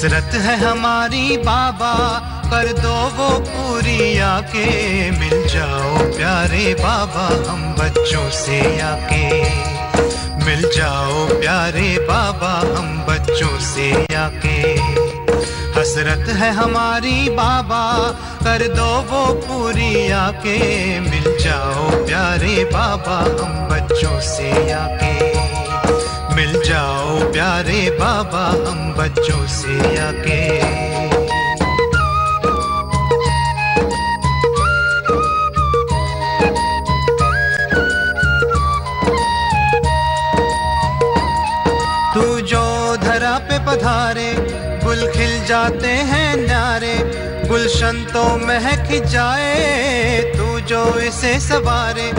हसरत है हमारी बाबा, कर दो वो पूरी आके, मिल जाओ प्यारे बाबा हम बच्चों से आके, मिल जाओ प्यारे बाबा हम बच्चों से आके। हसरत है हमारी बाबा, कर दो वो पूरी आके, मिल जाओ प्यारे बाबा हम बच्चों से आके, मिल जाओ प्यारे बाबा हम बच्चों से आके। तू जो धरा पे पधारे, गुल खिल जाते हैं न्यारे, गुलशन तो महक जाए, तू जो इसे सवारे,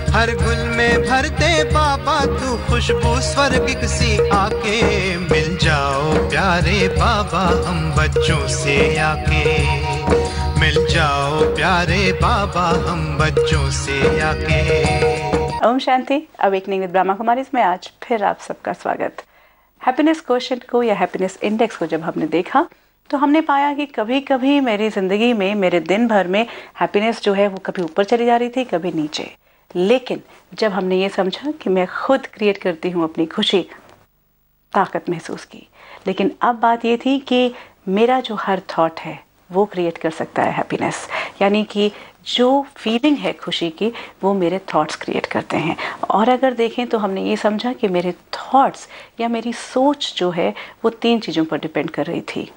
हर गुल में भरते बाबा तू खुशबू स्वर्गिक सी आके, मिल जाओ प्यारे बाबा हम बच्चों से आके, मिल जाओ प्यारे बाबा हम बच्चों से आके। ओम शांति। अवेकनिंग विद ब्रह्मा कुमारीज में आज फिर आप सबका स्वागत। हैप्पीनेस क्वोशिएंट को या हैप्पीनेस इंडेक्स को जब हमने देखा तो हमने पाया कि कभी कभी मेरी ज़िंदगी में, मेरे दिन भर में हैप्पीनेस जो है वो कभी ऊपर चली जा रही थी, कभी नीचे। लेकिन जब हमने ये समझा कि मैं खुद क्रिएट करती हूँ अपनी खुशी, ताकत महसूस की। लेकिन अब बात ये थी कि मेरा जो हर थॉट है वो क्रिएट कर सकता है हैप्पीनेस, यानी कि जो फीलिंग है खुशी की वो मेरे थॉट्स क्रिएट करते हैं। और अगर देखें तो हमने ये समझा कि मेरे थॉट्स या मेरी सोच जो है वो 3 चीज़ों पर डिपेंड कर रही थी,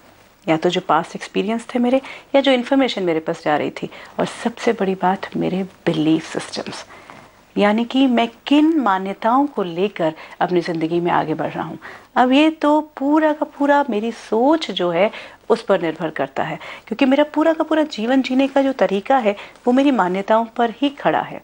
या तो जो पास्ट एक्सपीरियंस थे मेरे, या जो इन्फॉर्मेशन मेरे पास जा रही थी, और सबसे बड़ी बात मेरे बिलीफ सिस्टम्स, यानी कि मैं किन मान्यताओं को लेकर अपनी ज़िंदगी में आगे बढ़ रहा हूँ। अब ये तो पूरा का पूरा मेरी सोच जो है उस पर निर्भर करता है, क्योंकि मेरा पूरा का पूरा जीवन जीने का जो तरीका है वो मेरी मान्यताओं पर ही खड़ा है।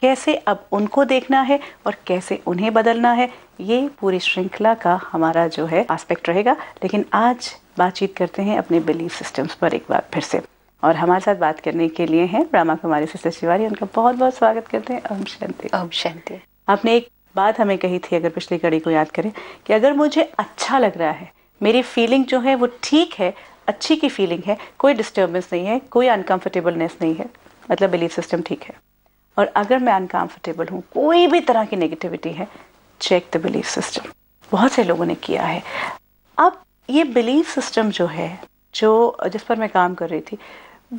कैसे अब उनको देखना है और कैसे उन्हें बदलना है, ये पूरी श्रृंखला का हमारा जो है एस्पेक्ट रहेगा। लेकिन आज बातचीत करते हैं अपने बिलीफ सिस्टम्स पर एक बार फिर से, और हमारे साथ बात करने के लिए हैं ब्रह्मा कुमारी सिस्टर शिवानी। उनका बहुत बहुत स्वागत करते हैं। ओम शांति। ओम शांति। आपने एक बात हमें कही थी, अगर पिछली कड़ी को याद करें, कि अगर मुझे अच्छा लग रहा है, मेरी फीलिंग जो है वो ठीक है, अच्छी की फीलिंग है, कोई डिस्टर्बेंस नहीं है, कोई अनकंफर्टेबलनेस नहीं है, मतलब बिलीफ सिस्टम ठीक है। और अगर मैं अनकंफर्टेबल हूँ, कोई भी तरह की नेगेटिविटी है, चेक द बिलीफ सिस्टम। बहुत से लोगों ने किया है। अब ये बिलीफ सिस्टम जो है, जो जिस पर मैं काम कर रही थी,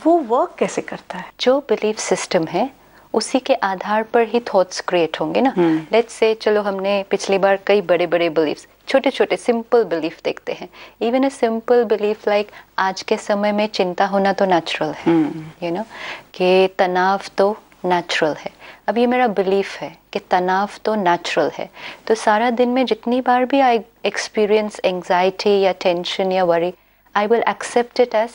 वो वर्क कैसे करता है? जो बिलीफ सिस्टम है उसी के आधार पर ही थॉट्स क्रिएट होंगे ना। लेट्स से चलो हमने पिछली बार कई बड़े बड़े बिलीफ्स, छोटे छोटे सिंपल बिलीफ देखते हैं। Even a simple belief like आज के समय में चिंता होना तो नेचुरल है, यू नो, कि तनाव तो नेचुरल है। अब ये मेरा बिलीफ है कि तनाव तो नेचुरल है, तो सारा दिन में जितनी बार भी आई एक्सपीरियंस एंजाइटी या टेंशन या worry, I will accept it as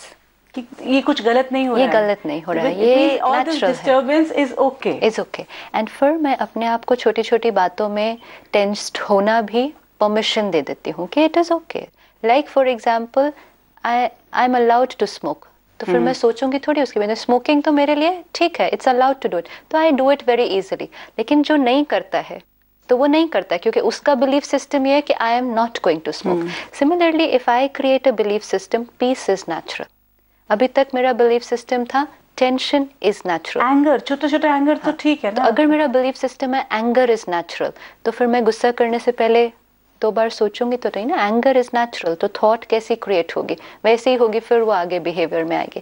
कि ये कुछ गलत नहीं हो रहा है, ये गलत नहीं हो रहा है, ये नेचुरल है, disturbance is okay, is okay. And फिर मैं अपने आप को छोटी छोटी बातों में टेंस्ड होना भी परमिशन दे देती हूँ कि it is okay. Like for example I am allowed to smoke, तो फिर मैं सोचूंगी थोड़ी उसके बाद स्मोकिंग तो मेरे लिए ठीक है, it's allowed to do it, तो I do it very easily. लेकिन जो नहीं करता है तो वो नहीं करता, क्योंकि उसका बिलीफ सिस्टम ये है कि I am not going to smoke. Similarly if I create a belief system peace is natural, अभी तक मेरा बिलीफ सिस्टम था टेंशन इज नेचुरल, एंगर, छोटा छोटा एंगर तो ठीक है ना। तो अगर मेरा बिलीफ सिस्टम है एंगर इज नेचुरल, तो फिर मैं गुस्सा करने से पहले 2 बार सोचूंगी तो नहीं ना, एंगर इज नेचुरल, तो थॉट कैसी क्रिएट होगी, वैसे ही होगी, फिर वो आगे बिहेवियर में आएगी।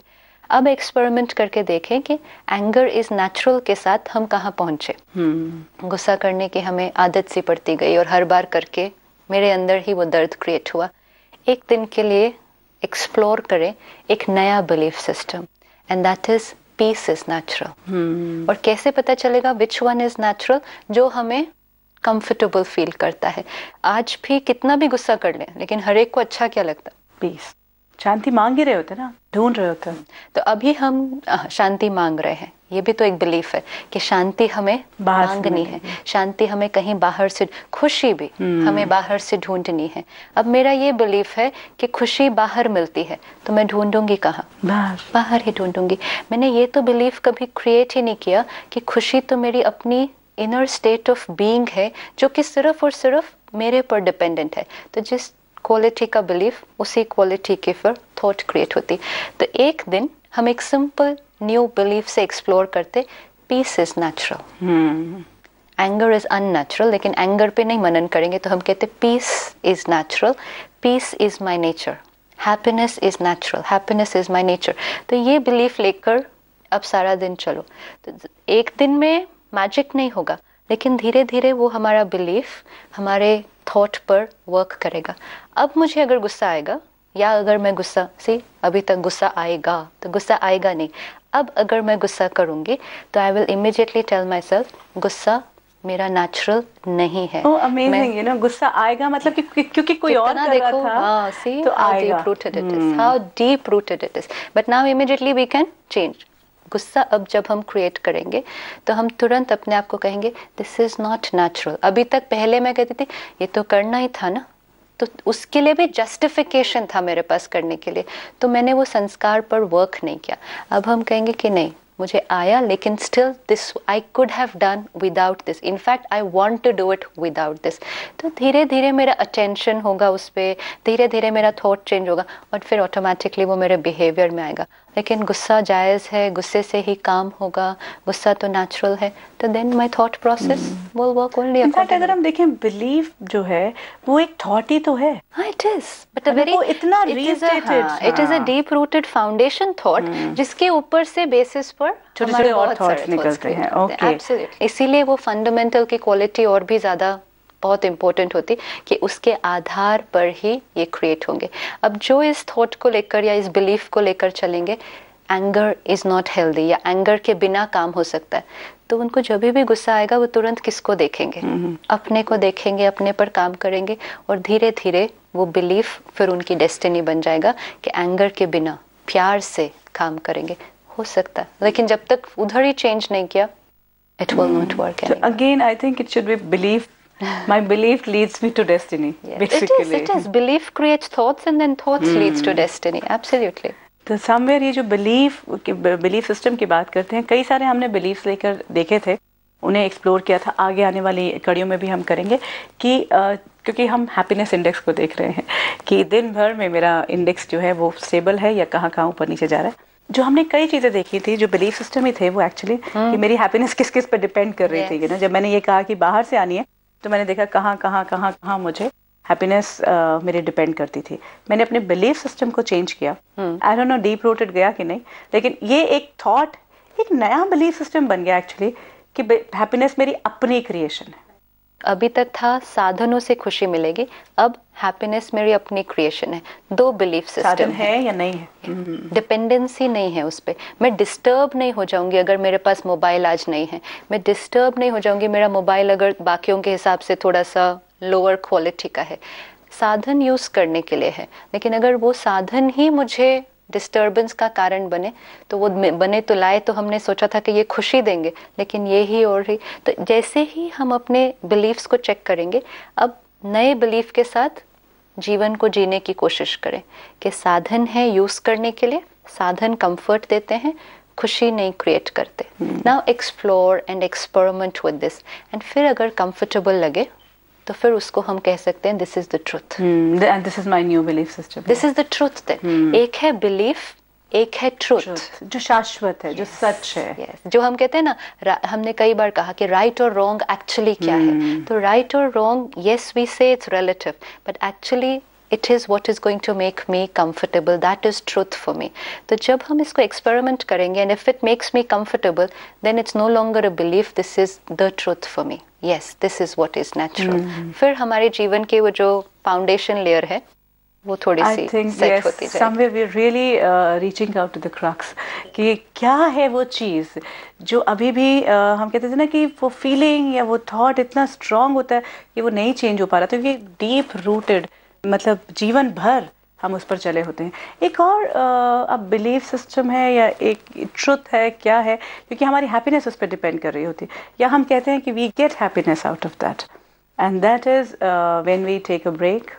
अब एक्सपेरिमेंट करके देखें कि एंगर इज नेचुरल के साथ हम कहाँ पहुंचे। गुस्सा करने की हमें आदत सी पड़ती गई और हर बार करके मेरे अंदर ही वो दर्द क्रिएट हुआ। एक दिन के लिए एक्सप्लोर करें एक नया belief system, and that is peace is natural. और कैसे पता चलेगा विच वन इज नेचुरल? जो हमें कंफर्टेबल फील करता है। आज भी कितना भी गुस्सा कर लें, लेकिन हर एक को अच्छा क्या लगता? पीस, शांति मांग ही रहे होते ना, ढूंढ रहे होते। तो अभी हम शांति मांग रहे हैं, ये भी तो एक बिलीफ है कि शांति हमें मांगनी है, शांति हमें कहीं बाहर से, खुशी भी हमें बाहर से ढूंढनी है। अब मेरा ये बिलीफ है कि खुशी बाहर मिलती है, तो मैं ढूंढूंगी कहाँ? बाहर ही ढूंढूंगी। मैंने ये तो बिलीफ कभी क्रिएट ही नहीं किया कि खुशी तो मेरी अपनी इनर स्टेट ऑफ बीइंग है, जो कि सिर्फ और सिर्फ मेरे पर डिपेंडेंट है। तो जिस क्वालिटी का बिलीफ, उसी क्वालिटी की फिर थॉट क्रिएट होती। तो एक दिन हम एक सिंपल न्यू बिलीफ से एक्सप्लोर करते, peace is natural, anger is unnatural, लेकिन एंगर पे नहीं मनन करेंगे तो हम कहते peace is natural, peace is my nature, happiness is natural, happiness is my nature. तो ये बिलीफ लेकर अब सारा दिन चलो। तो एक दिन में मैजिक नहीं होगा, लेकिन धीरे धीरे वो हमारा बिलीफ हमारे थॉट पर वर्क करेगा। अब मुझे अगर गुस्सा आएगा, या अगर मैं गुस्सा अभी तक गुस्सा आएगा तो गुस्सा आएगा नहीं, अब अगर मैं गुस्सा करूंगी तो I will immediately tell myself गुस्सा मेरा नेचुरल नहीं है। अमेजिंग, यू नो, गुस्सा आएगा मतलब कि क्योंकि कोई और कर रहा था, हाँ, see तो how आएगा। deep rooted it is, how deep rooted it is, but now immediately we can change। गुस्सा अब जब हम क्रिएट करेंगे तो हम तुरंत अपने आप को कहेंगे दिस इज नॉट नेचुरल। अभी तक पहले मैं कहती थी ये तो करना ही था ना, तो उसके लिए भी जस्टिफिकेशन था मेरे पास करने के लिए, तो मैंने वो संस्कार पर वर्क नहीं किया। अब हम कहेंगे कि नहीं, मुझे आया, लेकिन still this I could have done without this, in fact I want to do it without this. तो धीरे धीरे मेरा अटेंशन होगा उस पर, धीरे धीरे मेरा थॉट चेंज होगा और फिर ऑटोमेटिकली वो मेरे बिहेवियर में आएगा। लेकिन गुस्सा जायज़ है, गुस्से से ही काम होगा, गुस्सा तो नेचुरल है, तो then my thought process will work only. In fact अगर हम देखें, बिलीफ जो है वो एक थॉट ही तो है। हाँ, it is, but a very इतना it is a deep rooted foundation thought, जिसके ऊपर से बेसिस पर छोटे-छोटे और थॉट्स निकलते हैं। Okay, absolutely. इसीलिए वो फंडामेंटल की क्वालिटी और भी ज्यादा बहुत इंपॉर्टेंट होती कि उसके आधार पर ही ये क्रिएट होंगे। अब जो इस थॉट को लेकर या इस बिलीफ को लेकर चलेंगे, एंगर इज नॉट हेल्दी या एंगर के बिना काम हो सकता है, तो उनको जब भी गुस्सा आएगा वो तुरंत किसको देखेंगे? अपने को देखेंगे, अपने पर काम करेंगे और धीरे धीरे वो बिलीफ फिर उनकी डेस्टिनी बन जाएगा कि एंगर के बिना प्यार से काम करेंगे। हो सकता है, लेकिन जब तक उधर ही चेंज नहीं किया, it will not work. Again I think it should be belief. My belief leads me to destiny. Yes, basically. It is. Belief creates thoughts and then thoughts leads to destiny. Absolutely. तो somewhere ये जो belief system की बात करते हैं, कई सारे हमने बिलीफ्स लेकर देखे थे, उन्हें एक्सप्लोर किया था। आगे आने वाली कड़ियों में भी हम करेंगे कि क्योंकि हम हैप्पीनेस इंडेक्स को देख रहे हैं कि दिन भर में मेरा इंडेक्स जो है वो स्टेबल है या कहाँ कहाँ ऊपर नीचे जा रहा है। जो हमने कई चीज़ें देखी थी, जो बिलीफ सिस्टम ही थे वो एक्चुअली कि मेरी हैप्पीनेस किस किस पर डिपेंड कर रही थी ना। जब मैंने ये कहा कि बाहर से आनी है, तो मैंने देखा कहाँ कहाँ कहाँ कहाँ मुझे हैप्पीनेस मेरी डिपेंड करती थी। मैंने अपने बिलीफ सिस्टम को चेंज किया। I don't know deep rooted गया कि नहीं, लेकिन ये एक थॉट, एक नया बिलीफ सिस्टम बन गया एक्चुअली कि हैप्पीनेस मेरी अपनी क्रिएशन है। अभी तक था साधनों से खुशी मिलेगी, अब हैप्पीनेस मेरी अपनी क्रिएशन है। दो बिलीफ सिस्टम है या नहीं है, डिपेंडेंसी नहीं है उस पर। मैं डिस्टर्ब नहीं हो जाऊंगी अगर मेरे पास मोबाइल आज नहीं है, मैं डिस्टर्ब नहीं हो जाऊंगी मेरा मोबाइल अगर बाकियों के हिसाब से थोड़ा सा लोअर क्वालिटी का है। साधन यूज करने के लिए है, लेकिन अगर वो साधन ही मुझे डिस्टर्बेंस का कारण बने, तो वो बने तो लाए तो हमने सोचा था कि ये खुशी देंगे, लेकिन ये ही और ही। तो जैसे ही हम अपने बिलीफ्स को चेक करेंगे, अब नए बिलीफ के साथ जीवन को जीने की कोशिश करें कि साधन है यूज करने के लिए, साधन कंफर्ट देते हैं, खुशी नहीं क्रिएट करते। Now explore and experiment with this, and फिर अगर कंफर्टेबल लगे तो फिर उसको हम कह सकते हैं this is the truth, this is my new belief system, this is the truth. Then एक है बिलीफ, एक है ट्रुथ, जो शाश्वत है, जो सच है। जो हम कहते हैं ना, हमने कई बार कहा कि राइट और रॉन्ग एक्चुअली क्या है। तो राइट और रॉन्ग, यस वी से it's relative, but actually it is what is going to make me comfortable, that is truth for me. तो जब हम इसको एक्सपेरिमेंट करेंगे and if it makes me comfortable, then it's no longer a belief, this is the truth for me. Yes, this is what is natural. फिर हमारे जीवन की वो जो फाउंडेशन लेयर है वो थोड़ी सी सेट होती जाएगी। Somewhere we're really reaching out to the crux कि क्या है वो चीज़ जो अभी भी हम कहते थे ना कि वो फीलिंग या वो थॉट इतना स्ट्रांग होता है कि वो नहीं चेंज हो पा रहा, क्योंकि डीप रूटेड, मतलब जीवन भर हम उस पर चले होते हैं। एक और अब बिलीफ सिस्टम है या एक ट्रुथ है, क्या है, क्योंकि हमारी हैप्पीनेस उस पर डिपेंड कर रही होती है, या हम कहते हैं कि we get happiness out of that, and that is when we take a break,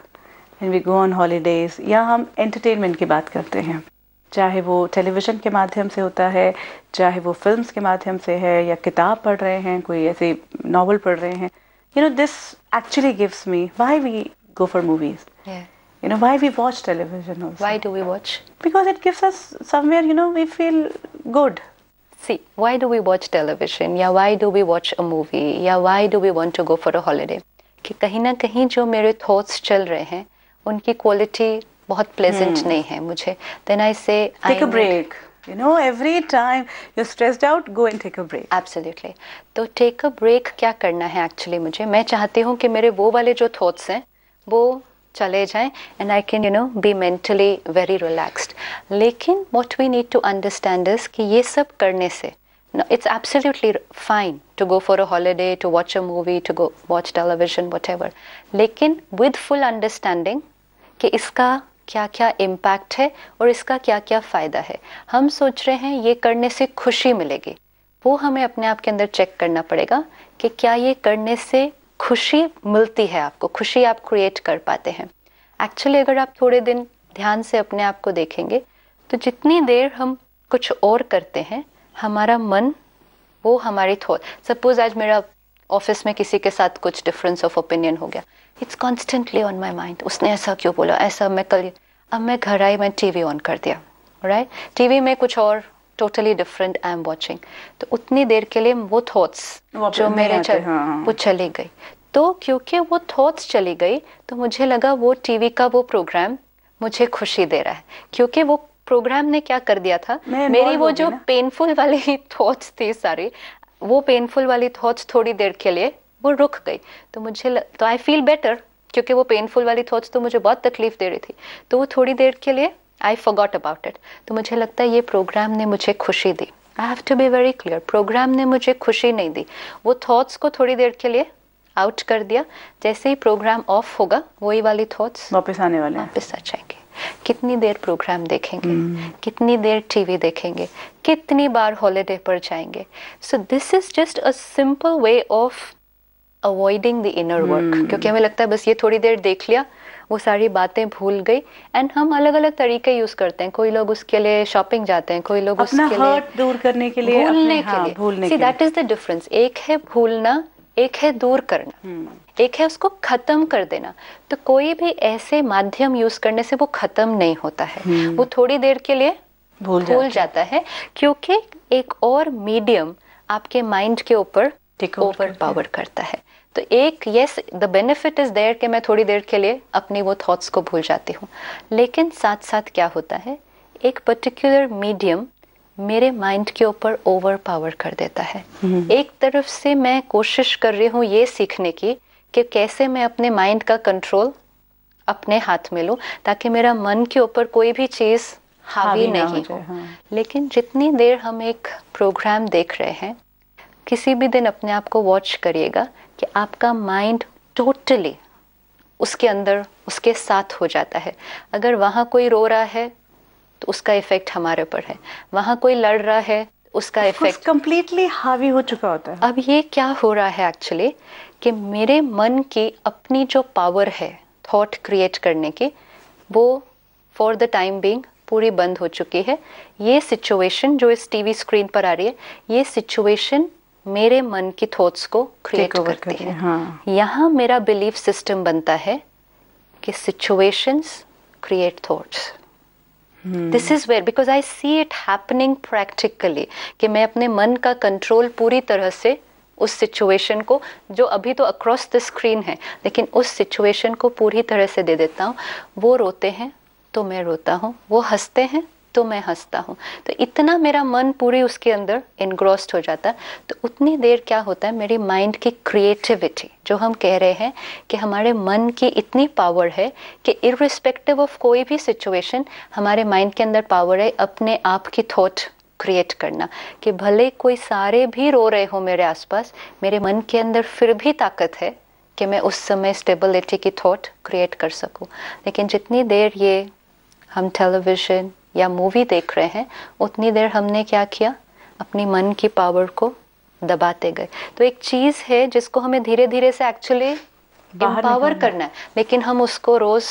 when we go on holidays, या हम एंटरटेनमेंट की बात करते हैं, चाहे वो टेलीविज़न के माध्यम से होता है, चाहे वो फिल्म्स के माध्यम से है, या किताब पढ़ रहे हैं, कोई ऐसे नॉवल पढ़ रहे हैं। You know, this actually gives me why we go for movies. You know, why we watch television also. Why do we watch? Because it gives us somewhere, you know, we feel good. See, why do we watch television? या why do we watch a movie? या why do we want to go for a holiday? कि कहीं ना कहीं जो मेरे thoughts चल रहे हैं उनकी quality बहुत pleasant नहीं है मुझे. Then I say take a break. You know, every time you're stressed out, go and take a break. Absolutely. तो take a break क्या करना है actually मुझे? मैं चाहती हूँ कि मेरे वो वाले जो thoughts हैं वो चले जाएं and I can, you know, be mentally very relaxed. लेकिन what we need to understand is कि ये सब करने से, no, it's absolutely fine to go for a holiday, to watch a movie, to go watch television, whatever. लेकिन with full understanding कि इसका क्या क्या इम्पैक्ट है और इसका क्या क्या फ़ायदा है. हम सोच रहे हैं ये करने से खुशी मिलेगी, वो हमें अपने आप के अंदर चेक करना पड़ेगा कि क्या ये करने से खुशी मिलती है आपको, खुशी आप क्रिएट कर पाते हैं. एक्चुअली अगर आप थोड़े दिन ध्यान से अपने आप को देखेंगे तो जितनी देर हम कुछ और करते हैं हमारा मन वो हमारी थॉट, सपोज आज मेरा ऑफिस में किसी के साथ कुछ डिफरेंस ऑफ ओपिनियन हो गया, it's constantly on my mind, उसने ऐसा क्यों बोला, ऐसा मैं कल, अब मैं घर आई, मैं टीवी ऑन कर दिया, राइट, टीवी में कुछ और totally different I am watching, तो उतनी देर के लिए वो थॉट्स जो मेरे वो चली गई. तो क्योंकि वो थॉट्स चली गई तो मुझे लगा वो टीवी का वो प्रोग्राम मुझे खुशी दे रहा है, क्योंकि वो प्रोग्राम ने क्या कर दिया था, मेरी वो जो पेनफुल वाली थॉट्स थी सारी, वो पेनफुल वाली थॉट्स थोड़ी देर के लिए वो रुक गई. तो मुझे तो आई फील बेटर, क्योंकि वो पेनफुल वाली थॉट्स तो मुझे बहुत तकलीफ दे रही थी, तो वो थोड़ी देर के लिए आई फॉरगॉट अबाउट इट. तो मुझे लगता है ये प्रोग्राम ने मुझे खुशी दी. I have to be very clear, program ने मुझे खुशी नहीं दी, वो थॉट्स को थोड़ी देर के लिए आउट कर दिया. जैसे ही प्रोग्राम ऑफ होगा वही वाली थॉट्स वापस आने वाले, वापस आ जाएंगे. कितनी देर प्रोग्राम देखेंगे, कितनी देर टीवी देखेंगे, कितनी बार हॉलिडे पर जाएंगे. So this is just a simple way of avoiding the inner work, क्योंकि हमें लगता है बस ये थोड़ी देर देख लिया, वो सारी बातें भूल गई. एंड हम अलग अलग तरीके यूज करते हैं. कोई लोग उसके लिए शॉपिंग जाते हैं, कोई लोग उसके लिए हर्ट दूर करने के लिए, भूलने के लिए. See that is the difference. एक है भूलना, एक है दूर करना, एक है उसको खत्म कर देना. तो कोई भी ऐसे माध्यम यूज करने से वो खत्म नहीं होता है, वो थोड़ी देर के लिए भूल जाता है, क्योंकि एक और मीडियम आपके माइंड के ऊपर ओवर पावर करता है. तो एक yes the benefit is there कि मैं थोड़ी देर के लिए अपनी वो थॉट्स को भूल जाती हूँ, लेकिन साथ साथ क्या होता है, एक पर्टिकुलर मीडियम मेरे माइंड के ऊपर ओवर पावर कर देता है. एक तरफ से मैं कोशिश कर रही हूँ ये सीखने की कि कैसे मैं अपने माइंड का कंट्रोल अपने हाथ में लूँ, ताकि मेरा मन के ऊपर कोई भी चीज़ हावी नहीं हो. लेकिन जितनी देर हम एक प्रोग्राम देख रहे हैं, किसी भी दिन अपने आप को वॉच करिएगा कि आपका माइंड टोटली उसके अंदर उसके साथ हो जाता है. अगर वहाँ कोई रो रहा है तो उसका इफेक्ट हमारे ऊपर है, वहाँ कोई लड़ रहा है उसका इफेक्ट कंप्लीटली हावी हो चुका होता है. अब ये क्या हो रहा है एक्चुअली कि मेरे मन की अपनी जो पावर है थॉट क्रिएट करने की, वो फॉर द टाइम बीइंग पूरी बंद हो चुकी है. ये सिचुएशन जो इस टीवी स्क्रीन पर आ रही है, ये सिचुएशन मेरे मन की थॉट्स को क्रिएट करती है. यहाँ मेरा बिलीफ सिस्टम बनता है कि situations create thoughts. This is where, because I see it happening practically, कि मैं अपने मन का कंट्रोल पूरी तरह से उस सिचुएशन को, जो अभी तो अक्रॉस द स्क्रीन है, लेकिन उस सिचुएशन को पूरी तरह से दे देता हूँ. वो रोते हैं तो मैं रोता हूँ, वो हंसते हैं तो मैं हंसता हूँ. तो इतना मेरा मन पूरी उसके अंदर इनग्रोस्ड हो जाता है. तो उतनी देर क्या होता है, मेरी माइंड की क्रिएटिविटी, जो हम कह रहे हैं कि हमारे मन की इतनी पावर है कि इररिस्पेक्टिव ऑफ कोई भी सिचुएशन, हमारे माइंड के अंदर पावर है अपने आप की थॉट क्रिएट करना. कि भले कोई सारे भी रो रहे हो मेरे आसपास, मेरे मन के अंदर फिर भी ताकत है कि मैं उस समय स्टेबिलिटी की थॉट क्रिएट कर सकूं. लेकिन जितनी देर ये हम टेलीविजन या मूवी देख रहे हैं, उतनी देर हमने क्या किया, अपनी मन की पावर को दबाते गए. तो एक चीज़ है जिसको हमें धीरे धीरे से एक्चुअली एम्पावर करना है, लेकिन हम उसको रोज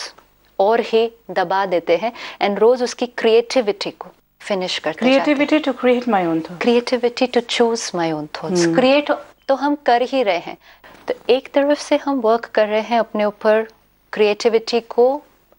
और ही दबा देते हैं एंड रोज उसकी क्रिएटिविटी को फिनिश करते हैं. Creativity to create my own thoughts, creativity to choose my own thoughts. Create तो हम कर ही रहे हैं. तो एक तरफ से हम वर्क कर रहे हैं अपने ऊपर क्रिएटिविटी को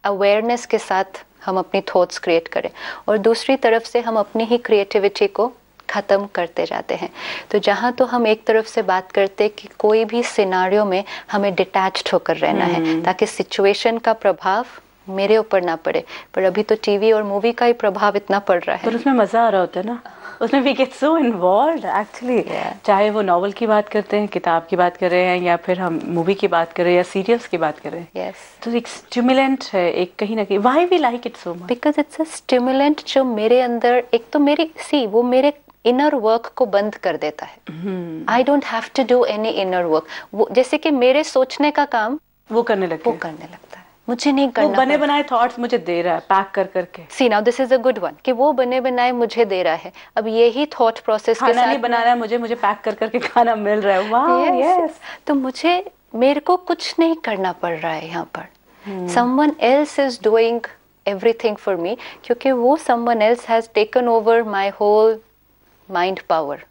अवेयरनेस के साथ हम अपनी थॉट्स क्रिएट करें, और दूसरी तरफ से हम अपनी ही क्रिएटिविटी को ख़त्म करते जाते हैं। तो जहाँ तो हम एक तरफ से बात करते हैं कि कोई भी सिनारियो में हमें डिटैच्ड होकर रहना है ताकि सिचुएशन का प्रभाव मेरे ऊपर ना पड़े, पर अभी तो टीवी और मूवी का ही प्रभाव इतना पड़ रहा है। पर उसमें मज़ा आ रहा होता है ना, उसमें we get so involved actually, चाहे वो नॉवल की बात करते हैं, किताब की बात कर रहे हैं, या फिर हम मूवी की बात कर रहे हैं या सीरियल्स की बात कर रहे हैं। यस, तो एक स्टिमुलेंट है, एक कहीं ना कहीं why we like it so much, because it's a stimulant जो मेरे अंदर एक तो वो मेरे इनर वर्क को बंद कर देता है। I don't have to do any inner work. वो जैसे कि मेरे सोचने का काम वो करने लगता है, मुझे नहीं करना। वो बने बनाए थॉट्स मुझे दे रहा है पैक कर करके। See now this is a good one कि वो बने बनाए मुझे दे रहा है। अब यही थॉट प्रोसेस के साथ नहीं बना रहा है, मुझे पैक कर करके खाना मिल रहा है। वाह, यस। तो मेरे को कुछ नहीं करना पड़ रहा है यहाँ पर। Someone else is doing everything for me, क्योंकि वो someone else has taken over my whole mind power.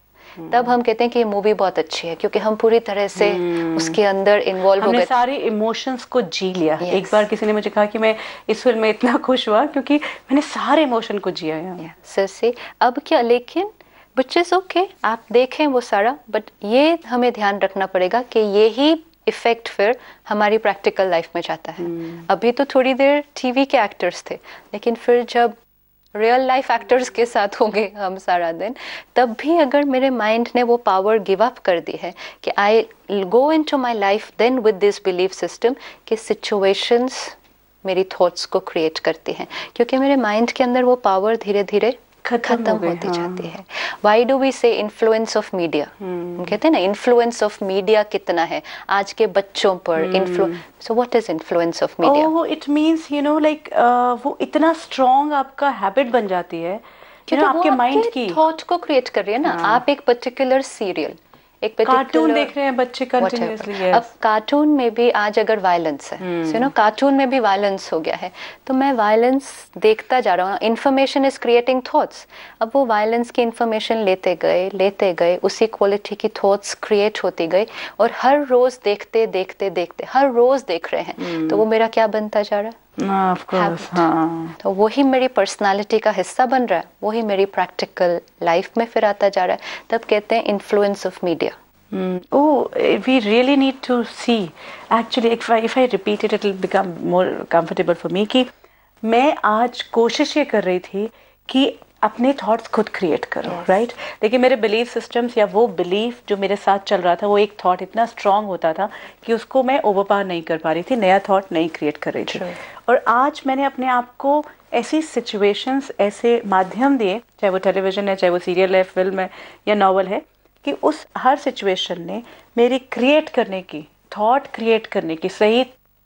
तब हम कहते हैं कि ये मूवी बहुत अच्छी है, क्योंकि हम पूरी तरह से उसके अंदर इन्वॉल्व हो गए, सारे इमोशंस को जी लिया। एक बार किसी ने मुझे कहा कि मैं इस फिल्म में इतना खुश हुआ क्योंकि मैंने सारे इमोशन को जिया है। सरसी, अब क्या, लेकिन which is okay, आप देखें वो सारा, बट ये हमें ध्यान रखना पड़ेगा कि यही इफेक्ट फिर हमारी प्रैक्टिकल लाइफ में जाता है। अभी तो थोड़ी देर टीवी के एक्टर्स थे, लेकिन फिर जब रियल लाइफ एक्टर्स के साथ होंगे हम सारा दिन, तब भी अगर मेरे माइंड ने वो पावर गिव अप कर दी है कि I go into my life then with this belief system कि सिचुएशंस मेरी थॉट्स को क्रिएट करती हैं, क्योंकि मेरे माइंड के अंदर वो पावर धीरे धीरे खत्म होती जाती है। वाई डू वी से इन्फ्लुएंस ऑफ मीडिया? हम कहते हैं ना इन्फ्लुएंस ऑफ मीडिया कितना है आज के बच्चों पर। So what is influence of media? Oh, it means you know like वो इतना स्ट्रॉन्ग आपका हैबिट बन जाती है, क्योंकि आपके माइंड की थॉट को क्रिएट कर रही है ना। आप एक पर्टिकुलर सीरियल, एक कार्टून देख रहे हैं बच्चे कंटिन्यूअसली। अब कार्टून में भी आज अगर वायलेंस है, यू नो कार्टून में भी वायलेंस हो गया है, तो मैं वायलेंस देखता जा रहा हूँ। Information is creating thoughts. अब वो वायलेंस की इन्फॉर्मेशन लेते गए उसी क्वालिटी की थॉट्स क्रिएट होती गई, और हर रोज देखते हर रोज देख रहे हैं, तो वो मेरा क्या बनता जा रहा है? Of course, हाँ। तो वही मेरी पर्सनालिटी का हिस्सा बन रहा है, वही मेरी प्रैक्टिकल लाइफ में फिर आता जा रहा है। तब कहते हैं influence of media. We really need to see. Actually, if I repeat it, it'll become more comfortable for me. कि मैं आज कोशिश ये कर रही थी कि अपने थॉट्स खुद क्रिएट करो, राइट? लेकिन मेरे बिलीफ सिस्टम्स या वो बिलीफ जो मेरे साथ चल रहा था, वो एक थॉट इतना स्ट्रांग होता था कि उसको मैं ओवरपावर नहीं कर पा रही थी, नया थॉट नहीं क्रिएट कर रही थी। और आज मैंने अपने आप को ऐसी सिचुएशंस, ऐसे माध्यम दिए, चाहे वो टेलीविज़न है, चाहे वो सीरियल है, फिल्म है या नॉवल है, कि उस हर सिचुएशन ने मेरी क्रिएट करने की, थॉट क्रिएट करने की, सही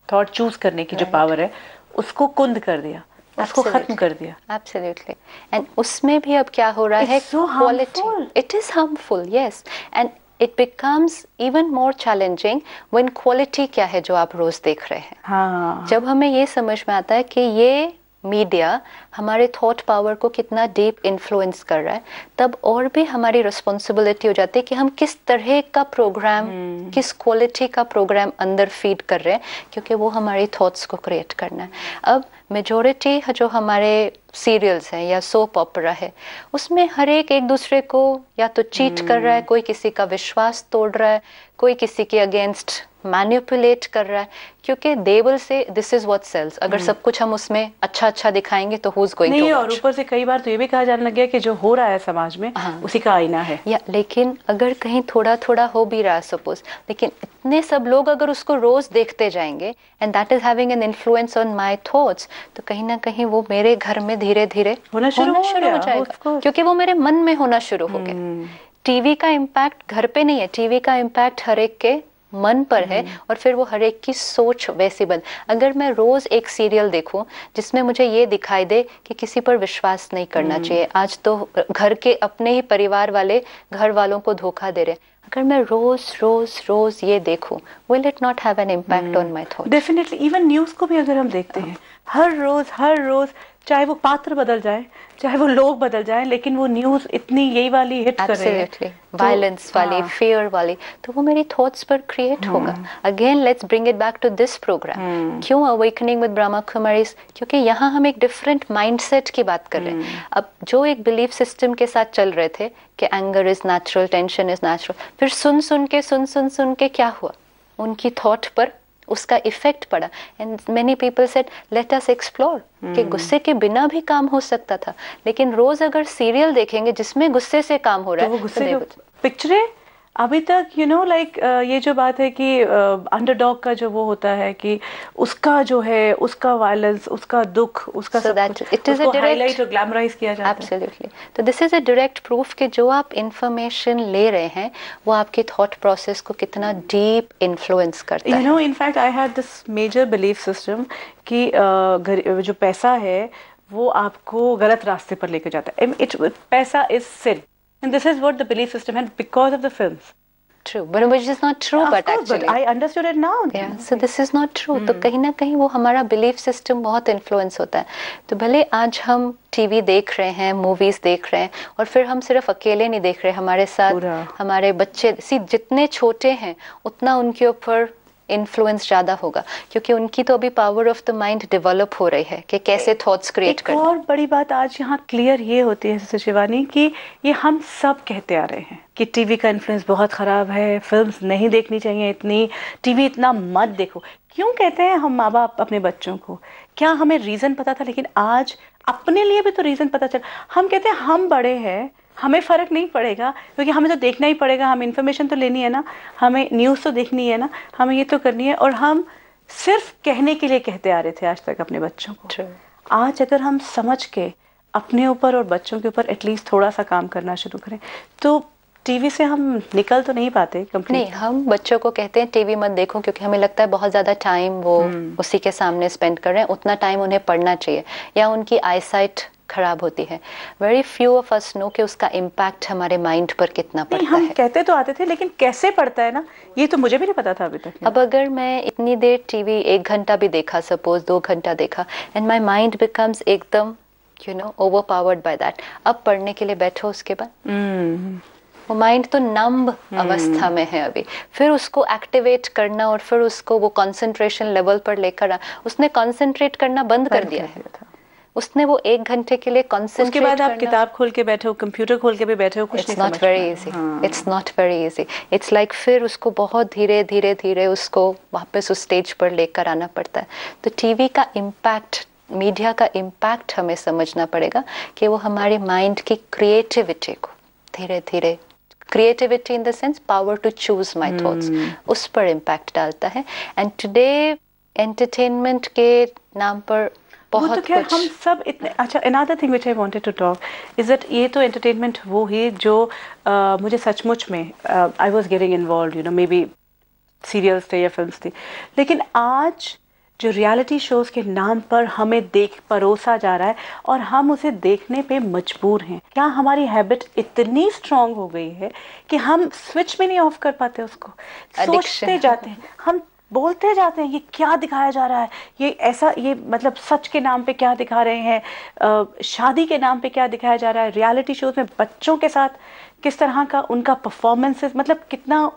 थॉट चूज करने की जो पावर है, उसको कुंद कर दिया, उसको खत्म कर दिया। Absolutely. And उसमें भी अब क्या हो रहा है? so quality. It is harmful, yes. And it becomes even more challenging when quality क्या है जो आप रोज देख रहे हैं। हाँ। जब हमें ये समझ में आता है कि ये मीडिया हमारे थॉट पावर को कितना डीप इन्फ्लुएंस कर रहा है, तब और भी हमारी रिस्पॉन्सिबिलिटी हो जाती है कि हम किस तरह का प्रोग्राम, किस क्वालिटी का प्रोग्राम अंदर फीड कर रहे हैं, क्योंकि वो हमारी थॉट्स को क्रिएट करना है। अब मेजॉरिटी जो हमारे सीरियल्स हैं या सोप ऑपरा है, उसमें हर एक दूसरे को या तो चीट कर रहा है, कोई किसी का विश्वास तोड़ रहा है, कोई किसी के अगेंस्ट मैनिपुलेट कर रहा है, क्योंकि they will say this is what sells. अगर सब कुछ हम उसमें अच्छा दिखाएंगे तो who is going to watch. और ऊपर से कई बार तो ये भी कहा जाने लग गया कि जो हो रहा है समाज में उसी का आईना है। या लेकिन अगर कहीं थोड़ा हो भी रहा है सपोज, लेकिन इतने सब लोग अगर उसको रोज देखते जाएंगे and that is having an influence on my thoughts, तो कहीं ना कहीं वो मेरे घर में धीरे धीरे होना शुरू हो जाएगा, क्योंकि वो मेरे मन में होना शुरू हो गया। टीवी का इम्पैक्ट घर पे नहीं है, टीवी का इम्पैक्ट हर एक के मन पर है, और फिर वो हर एक की सोच वैसी बन। अगर मैं रोज एक सीरियल देखूं जिसमें मुझे ये दिखाई दे कि किसी पर विश्वास नहीं करना चाहिए, आज तो घर के अपने ही परिवार वाले घर वालों को धोखा दे रहे हैं, अगर मैं रोज ये देखूं, will it not have an impact on my thoughts? Definitely. Even news को भी अगर हम देखते हैं, हर रोज चाहे वो पात्र बदल जाए, चाहे वो लोग बदल जाए, लेकिन वो न्यूज इतनी यही वाली हिट कर रहे हैं, वायलेंस वाली, फियर वाली, तो वो मेरी थॉट्स पर क्रिएट होगा. Again let's bring it back to this program. क्यों अवेकनिंग विद ब्रह्मा कुमारीज? क्योंकि यहाँ हम एक डिफरेंट माइंडसेट की बात कर रहे हैं. अब जो एक बिलीफ सिस्टम के साथ चल रहे थे कि anger is natural, tension is natural, फिर सुन के क्या हुआ? उनकी थॉट पर उसका इफेक्ट पड़ा. And many people said let us explore, कि गुस्से के बिना भी काम हो सकता था. लेकिन रोज अगर सीरियल देखेंगे जिसमें गुस्से से काम हो रहा है, तो वो गुस्से पिक्चरें अभी तक लाइक ये जो बात है कि अंडरडॉग का जो वो होता है कि उसका जो है, उसका वायलेंस, उसका दुख, उसका so that it is a direct highlight और ग्लैमराइज किया जाता है. Absolutely. तो this is a direct proof कि जो आप इंफॉर्मेशन ले रहे हैं वो आपके थॉट प्रोसेस को कितना डीप इन्फ्लुएंस करता है. In fact I had this major belief system कि जो पैसा है वो आपको गलत रास्ते पर लेकर जाता है. पैसा is sin. And this is what the belief system had because of the films. True, but which is not true. Of but course, actually, but I understood it now. Yeah, so this is not true. तो कहीं ना कहीं वो हमारा belief system बहुत influence होता है. तो भले आज हम टीवी देख रहे हैं, मूवीज देख रहे हैं, और फिर हम सिर्फ अकेले नहीं देख रहे, हमारे साथ हमारे बच्चे जितने छोटे हैं उतना उनके ऊपर इन्फ्लुएंस ज्यादा होगा, क्योंकि उनकी तो अभी power of the mind develop हो रही है कि कैसे थॉट्स क्रिएट करना. और बड़ी बात आज यहाँ क्लियर ये होती है सिस्टर शिवानी कि ये हम सब कहते आ रहे हैं कि टीवी का इन्फ्लुएंस बहुत खराब है, फिल्म्स नहीं देखनी चाहिए इतनी, टीवी इतना मत देखो. क्यों कहते हैं हम माँ बाप अपने बच्चों को? क्या हमें रीजन पता था? लेकिन आज अपने लिए भी तो रीजन पता चल. हम कहते हैं हम बड़े हैं, हमें फ़र्क नहीं पड़ेगा क्योंकि हमें तो देखना ही पड़ेगा, हमें इन्फॉर्मेशन तो लेनी है ना, हमें न्यूज़ तो देखनी है ना, हमें ये तो करनी है. और हम सिर्फ कहने के लिए कहते आ रहे थे आज तक अपने बच्चों को. आज अगर हम समझ के अपने ऊपर और बच्चों के ऊपर एटलीस्ट थोड़ा सा काम करना शुरू करें तो टीवी से हम निकल तो नहीं पाते कंप्लीट. नहीं, हम बच्चों को कहते हैं टीवी मत देखो क्योंकि हमें लगता है बहुत ज़्यादा टाइम वो उसी के सामने स्पेंड कर रहे हैं, उतना टाइम उन्हें पढ़ना चाहिए, या उनकी आईसाइट खराब होती है. Very few of us know कि उसका इम्पैक्ट हमारे माइंड पर कितना पड़ता है. हम कहते तो आते थे लेकिन कैसे पड़ता है ना, ये तो मुझे भी नहीं पता था अभी तक. अब अगर मैं इतनी देर टीवी 1 घंटा भी देखा, सपोज 2 घंटा देखा, एंड माई माइंड बिकम्स एकदम ओवरपावर्ड बाय दैट. अब पढ़ने के लिए बैठो, उसके बाद वो माइंड तो नंब अवस्था में है अभी, फिर उसको एक्टिवेट करना और फिर उसको वो कंसंट्रेशन लेवल पर लेकर उसने कंसंट्रेट करना बंद कर दिया है. उसने वो 1 घंटे के लिए कंसंट्रेट. उसके बाद आप किताब खोल के बैठे हो, कंप्यूटर खोल के भी बैठे हो, कुछ नहीं समझ. It's not very easy. It's not very easy. It's like फिर उसको बहुत धीरे धीरे धीरे उसको वापस उस स्टेज पर लेकर आना पड़ता है. तो टीवी का इम्पैक्ट, मीडिया का इम्पैक्ट हमें समझना पड़ेगा कि वो हमारे माइंड की क्रिएटिविटी को धीरे धीरे, creativity in the sense power to choose my thoughts, उस पर इम्पैक्ट डालता है. एंड टुडे एंटरटेनमेंट के नाम पर बहुत तो कुछ हम सब इतने. अच्छा, another thing which I wanted to talk is that ये तो एंटरटेनमेंट वो ही जो मुझे सचमुच में I was getting involved, maybe serials थे या फिल्म्स थी, लेकिन आज जो रियलिटी शोज के नाम पर हमें परोसा जा रहा है और हम उसे देखने पे मजबूर हैं. क्या हमारी हैबिट इतनी स्ट्रांग हो गई है कि हम स्विच में नहीं ऑफ कर पाते उसको, सोचते जाते हैं, हम बोलते जाते हैं ये क्या दिखाया जा रहा है, ये ऐसा, ये मतलब सच के नाम पे क्या दिखा रहे हैं, शादी के नाम पे क्या दिखाया जा रहा है, रियलिटी शोज में बच्चों के साथ किस तरह का उनका परफॉर्मेंसेस, मतलब कितना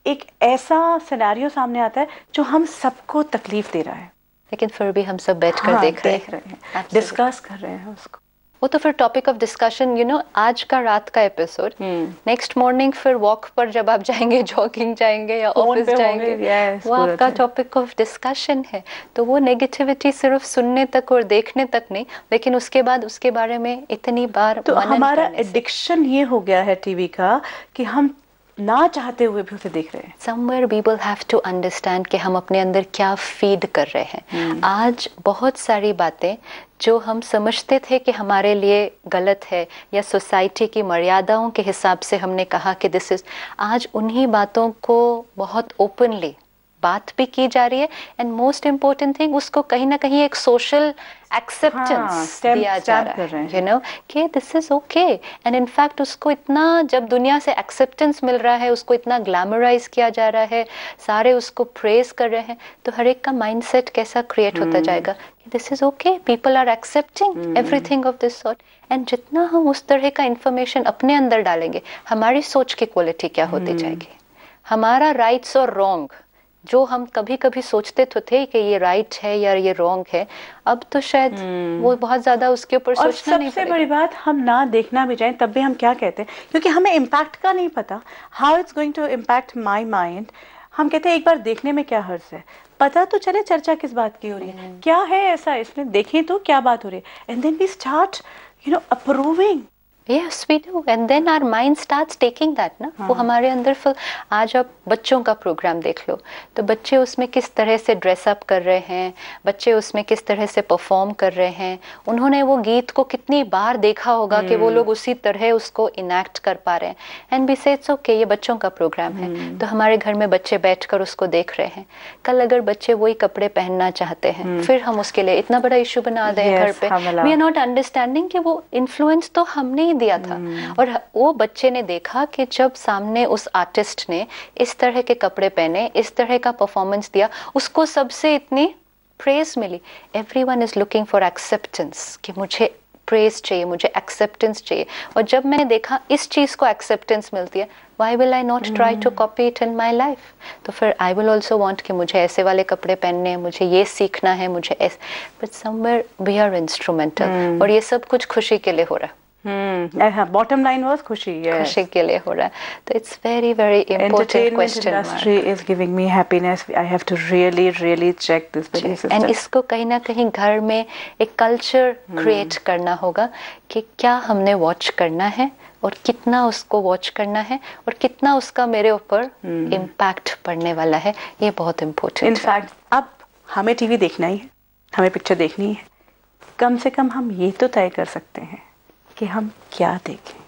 एक ऐसा सिनेरियो सामने आता है जो हम सबको तकलीफ दे रहा है, लेकिन फिर भी हम सब बैठकर देख रहे हैं, डिस्कस कर रहे हैं उसको. वो तो फिर टॉपिक ऑफ डिस्कशन, आज का रात का एपिसोड, नेक्स्ट मॉर्निंग फिर वॉक पर जब आप जाएंगे, जॉगिंग जाएंगे या ऑफिस जाएंगे, वो आपका टॉपिक ऑफ डिस्कशन है. तो वो नेगेटिविटी सिर्फ सुनने तक और देखने तक नहीं, लेकिन उसके बाद उसके बारे में इतनी बार तो हमारा एडिक्शन ये हो गया है टीवी का कि हम ना चाहते हुए भी उसे देख रहे हैं. Somewhere we will have to understand कि हम अपने अंदर क्या फीड कर रहे हैं. आज बहुत सारी बातें जो हम समझते थे कि हमारे लिए गलत है या सोसाइटी की मर्यादाओं के हिसाब से हमने कहा कि दिस इज, आज उन्हीं बातों को बहुत ओपनली बात भी की जा रही है, एंड मोस्ट इम्पोर्टेंट थिंग उसको कहीं ना कहीं एक सोशल एक्सेप्टेंस दिया जा रहा है, यू नो, कि this is okay. And in fact उसको इतना, जब दुनिया से एक्सेप्टेंस मिल रहा है, उसको इतना ग्लैमराइज किया जा रहा है, सारे उसको प्रेज कर रहे हैं, तो हर एक का माइंडसेट कैसा क्रिएट होता जाएगा कि this is okay, people are accepting everything of this sort. And जितना हम उस तरह का इंफॉर्मेशन अपने अंदर डालेंगे, हमारी सोच की क्वालिटी क्या होती जाएगी, हमारा राइट्स और रॉन्ग, जो हम कभी कभी सोचते तो थे कि ये राइट है या ये रॉन्ग है, अब तो शायद वो बहुत ज्यादा उसके ऊपर सोचना नहीं पड़ेगा। सबसे बड़ी बात, हम ना देखना भी जाए तब भी हम क्या कहते हैं, क्योंकि हमें इम्पैक्ट का नहीं पता, how it's going to impact my mind. हम कहते हैं एक बार देखने में क्या हर्ज है, पता तो चले चर्चा किस बात की हो रही है, क्या है ऐसा इसमें, देखें तो क्या बात हो रही है, and then we start approving. Yes, we do, and then our mind starts taking that, ना, वो हमारे अंदर फिर। आज आप बच्चों का प्रोग्राम देख लो, तो बच्चे उसमें किस तरह से ड्रेसअप कर रहे हैं, बच्चे उसमें किस तरह से परफॉर्म कर रहे हैं, उन्होंने वो गीत को कितनी बार देखा होगा कि वो लोग उसी तरह उसको इनैक्ट कर पा रहे हैं। एंड बी से इट्स ओके, ये बच्चों का प्रोग्राम है, तो हमारे घर में बच्चे बैठकर उसको देख रहे हैं। कल अगर बच्चे वही कपड़े पहनना चाहते हैं, फिर हम उसके लिए इतना बड़ा इशू बना दें घर पे। वी आर नॉट अंडरस्टैंडिंग कि वो इन्फ्लुएंस तो हमने ही दिया था, और वो बच्चे ने देखा कि जब सामने उस आर्टिस्ट ने इस तरह के कपड़े पहने, इस तरह का परफॉर्मेंस दिया, उसको सबसे इतनी प्रेज मिली। Everyone is looking for acceptance, कि मुझे प्रेज चाहिए, मुझे एक्सेप्टेंस चाहिए। और जब मैंने देखा इस चीज को एक्सेप्टेंस मिलती है, why will I not try to copy it in my life? तो फिर I will also want कि मुझे ऐसे वाले कपड़े पहनने हैं, मुझे ये सीखना है, मुझे ऐसे। But somewhere we are instrumental, और ये सब कुछ खुशी के लिए हो रहा है। बॉटम लाइन वाज खुशी, खुशी के लिए हो रहा है। तो it's very very important question. Industry is giving me happiness, I have to really check this belief system. And इसको कहीं ना कहीं घर में एक कल्चर क्रिएट करना होगा कि क्या हमने वॉच करना है, और कितना उसको वॉच करना है, और कितना उसका मेरे ऊपर इम्पैक्ट पड़ने वाला है। ये बहुत इम्पोर्टेंट। इनफैक्ट अब हमें टीवी देखना ही है, हमें पिक्चर देखनी है, कम से कम हम ये तो तय कर सकते हैं कि हम क्या देखें।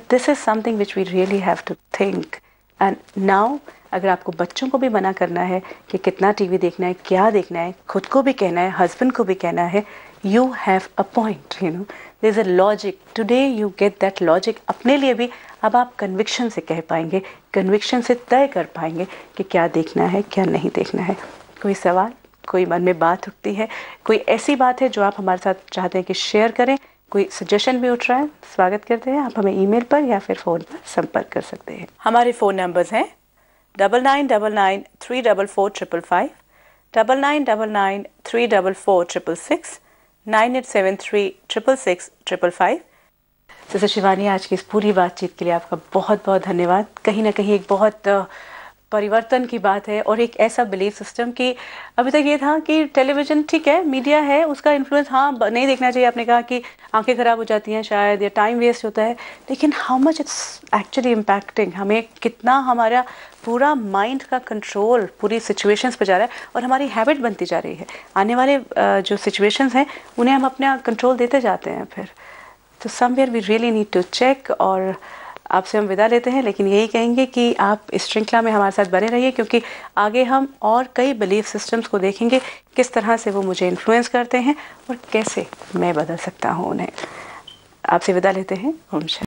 This is something which we really have to think. And now अगर आपको बच्चों को भी मना करना है कि कितना टीवी देखना है, क्या देखना है, खुद को भी कहना है, हस्बैंड को भी कहना है, you have a point, there is a logic. Today you get that logic. अपने लिए भी अब आप कन्विक्शन से कह पाएंगे, कन्विक्शन से तय कर पाएंगे कि क्या देखना है, क्या नहीं देखना है। कोई सवाल, कोई मन में बात उठती है, कोई ऐसी बात है जो आप हमारे साथ चाहते हैं कि शेयर करें, कोई सजेशन भी उठ रहा है, स्वागत करते हैं। आप हमें ईमेल पर या फिर फ़ोन पर संपर्क कर सकते हैं। हमारे फ़ोन नंबर्स हैं 9999344555, 9999344666, 9873666555। सिस्टर शिवानी, आज की इस पूरी बातचीत के लिए आपका बहुत बहुत धन्यवाद। कहीं ना कहीं एक बहुत परिवर्तन की बात है, और एक ऐसा बिलीफ सिस्टम कि अभी तक ये था कि टेलीविज़न ठीक है, मीडिया है, उसका इन्फ्लुएंस हाँ नहीं देखना चाहिए। आपने कहा कि आंखें ख़राब हो जाती हैं शायद, या टाइम वेस्ट होता है, लेकिन how much it's actually impacting, हमें कितना हमारा पूरा माइंड का कंट्रोल पूरी सिचुएशंस पे जा रहा है, और हमारी हैबिट बनती जा रही है। आने वाले जो सिचुएशंस हैं उन्हें हम अपना कंट्रोल देते जाते हैं फिर। तो somewhere we really need to check. और आपसे हम विदा लेते हैं, लेकिन यही कहेंगे कि आप इस श्रृंखला में हमारे साथ बने रहिए, क्योंकि आगे हम और कई बिलीफ सिस्टम्स को देखेंगे, किस तरह से वो मुझे इन्फ्लुएंस करते हैं और कैसे मैं बदल सकता हूँ उन्हें। आपसे विदा लेते हैं। ओम शांति।